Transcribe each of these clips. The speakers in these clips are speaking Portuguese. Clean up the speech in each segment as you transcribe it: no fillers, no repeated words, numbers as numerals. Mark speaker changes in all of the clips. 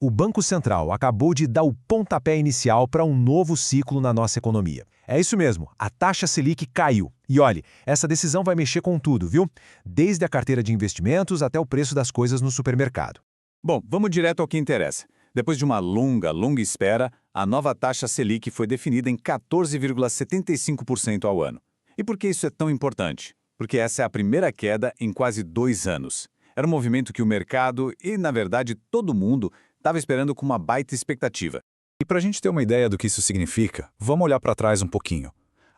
Speaker 1: O Banco Central acabou de dar o pontapé inicial para um novo ciclo na nossa economia. É isso mesmo, a taxa Selic caiu. E olhe, essa decisão vai mexer com tudo, viu? Desde a carteira de investimentos até o preço das coisas no supermercado.
Speaker 2: Bom, vamos direto ao que interessa. Depois de uma longa espera, a nova taxa Selic foi definida em 14,75% ao ano. E por que isso é tão importante? Porque essa é a primeira queda em quase 2 anos. Era um movimento que o mercado e, na verdade, todo mundo estava esperando com uma baita expectativa.
Speaker 3: E para a gente ter uma ideia do que isso significa, vamos olhar para trás um pouquinho.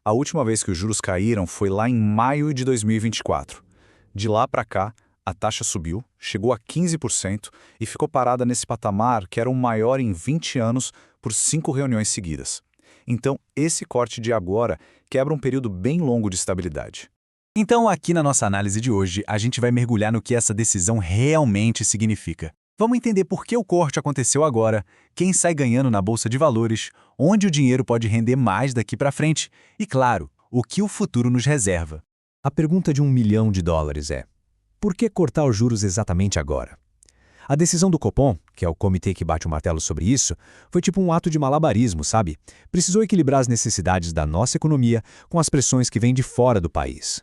Speaker 3: A última vez que os juros caíram foi lá em maio de 2024. De lá para cá, a taxa subiu, chegou a 15% e ficou parada nesse patamar que era o maior em 20 anos por 5 reuniões seguidas. Então, esse corte de agora quebra um período bem longo de estabilidade.
Speaker 4: Então, aqui na nossa análise de hoje, a gente vai mergulhar no que essa decisão realmente significa. Vamos entender por que o corte aconteceu agora, quem sai ganhando na Bolsa de Valores, onde o dinheiro pode render mais daqui para frente e, claro, o que o futuro nos reserva.
Speaker 1: A pergunta de $1 milhão é: por que cortar os juros exatamente agora? A decisão do Copom, que é o comitê que bate o martelo sobre isso, foi tipo um ato de malabarismo, sabe? Precisou equilibrar as necessidades da nossa economia com as pressões que vêm de fora do país.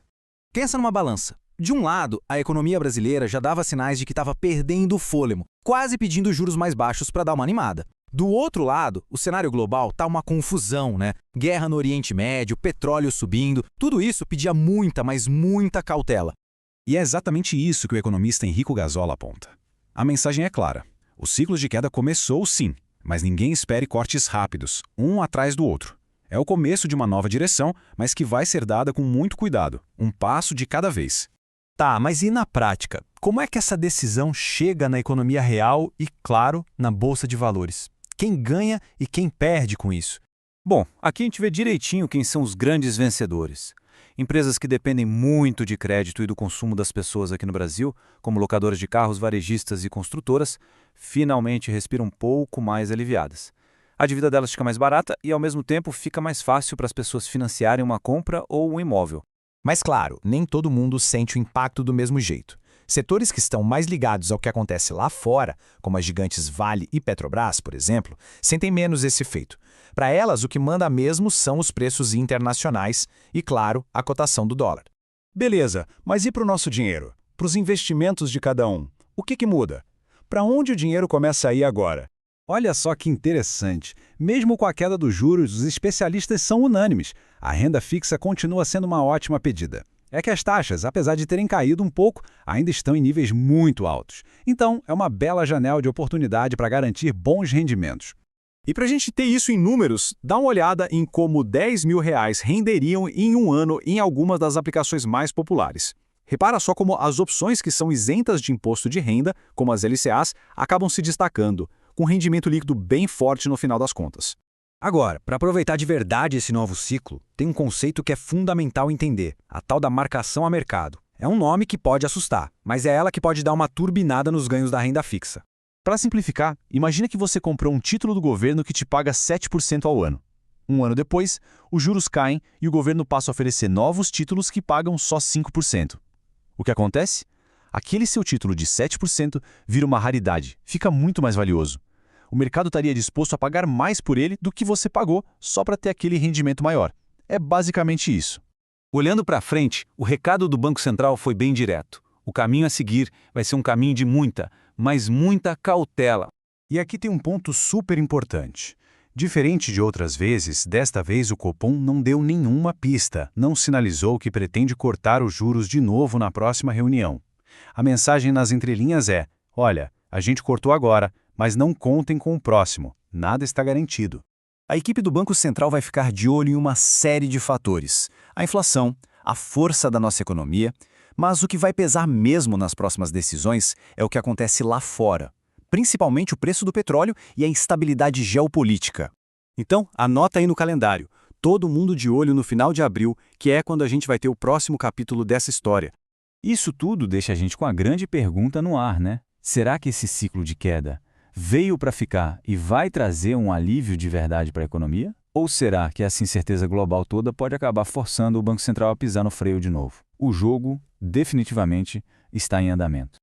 Speaker 5: Pensa numa balança. De um lado, a economia brasileira já dava sinais de que estava perdendo o fôlego, quase pedindo juros mais baixos para dar uma animada. Do outro lado, o cenário global tá uma confusão, né? Guerra no Oriente Médio, petróleo subindo, tudo isso pedia muita, mas muita cautela.
Speaker 4: E é exatamente isso que o economista Enrico Gazola aponta. A mensagem é clara. O ciclo de queda começou sim, mas ninguém espere cortes rápidos, um atrás do outro. É o começo de uma nova direção, mas que vai ser dada com muito cuidado, um passo de cada vez.
Speaker 1: Tá, mas e na prática? Como é que essa decisão chega na economia real e, claro, na Bolsa de Valores? Quem ganha e quem perde com isso?
Speaker 6: Bom, aqui a gente vê direitinho quem são os grandes vencedores. Empresas que dependem muito de crédito e do consumo das pessoas aqui no Brasil, como locadoras de carros, varejistas e construtoras, finalmente respiram um pouco mais aliviadas. A dívida delas fica mais barata e, ao mesmo tempo, fica mais fácil para as pessoas financiarem uma compra ou um imóvel.
Speaker 1: Mas claro, nem todo mundo sente o impacto do mesmo jeito. Setores que estão mais ligados ao que acontece lá fora, como as gigantes Vale e Petrobras, por exemplo, sentem menos esse efeito. Para elas, o que manda mesmo são os preços internacionais e, claro, a cotação do dólar.
Speaker 3: Beleza, mas e para o nosso dinheiro? Para os investimentos de cada um? O que muda? Para onde o dinheiro começa a ir agora?
Speaker 4: Olha só que interessante. Mesmo com a queda dos juros, os especialistas são unânimes. A renda fixa continua sendo uma ótima pedida. É que as taxas, apesar de terem caído um pouco, ainda estão em níveis muito altos. Então, é uma bela janela de oportunidade para garantir bons rendimentos.
Speaker 3: E para a gente ter isso em números, dá uma olhada em como R$10 mil renderiam em um ano em algumas das aplicações mais populares. Repara só como as opções que são isentas de imposto de renda, como as LCAs, acabam se destacando, com rendimento líquido bem forte no final das contas.
Speaker 1: Agora, para aproveitar de verdade esse novo ciclo, tem um conceito que é fundamental entender, a tal da marcação a mercado. É um nome que pode assustar, mas é ela que pode dar uma turbinada nos ganhos da renda fixa. Para simplificar, imagina que você comprou um título do governo que te paga 7% ao ano. Um ano depois, os juros caem e o governo passa a oferecer novos títulos que pagam só 5%. O que acontece? Aquele seu título de 7% vira uma raridade, fica muito mais valioso. O mercado estaria disposto a pagar mais por ele do que você pagou só para ter aquele rendimento maior. É basicamente isso.
Speaker 6: Olhando para frente, o recado do Banco Central foi bem direto. O caminho a seguir vai ser um caminho de muita, mas muita cautela.
Speaker 4: E aqui tem um ponto super importante. Diferente de outras vezes, desta vez o Copom não deu nenhuma pista, não sinalizou que pretende cortar os juros de novo na próxima reunião. A mensagem nas entrelinhas é: olha, a gente cortou agora, mas não contem com o próximo, nada está garantido.
Speaker 5: A equipe do Banco Central vai ficar de olho em uma série de fatores. A inflação, a força da nossa economia, mas o que vai pesar mesmo nas próximas decisões é o que acontece lá fora, principalmente o preço do petróleo e a instabilidade geopolítica. Então, anota aí no calendário, todo mundo de olho no final de abril, que é quando a gente vai ter o próximo capítulo dessa história.
Speaker 6: Isso tudo deixa a gente com a grande pergunta no ar, né? Será que esse ciclo de queda veio para ficar e vai trazer um alívio de verdade para a economia? Ou será que essa incerteza global toda pode acabar forçando o Banco Central a pisar no freio de novo? O jogo, definitivamente, está em andamento.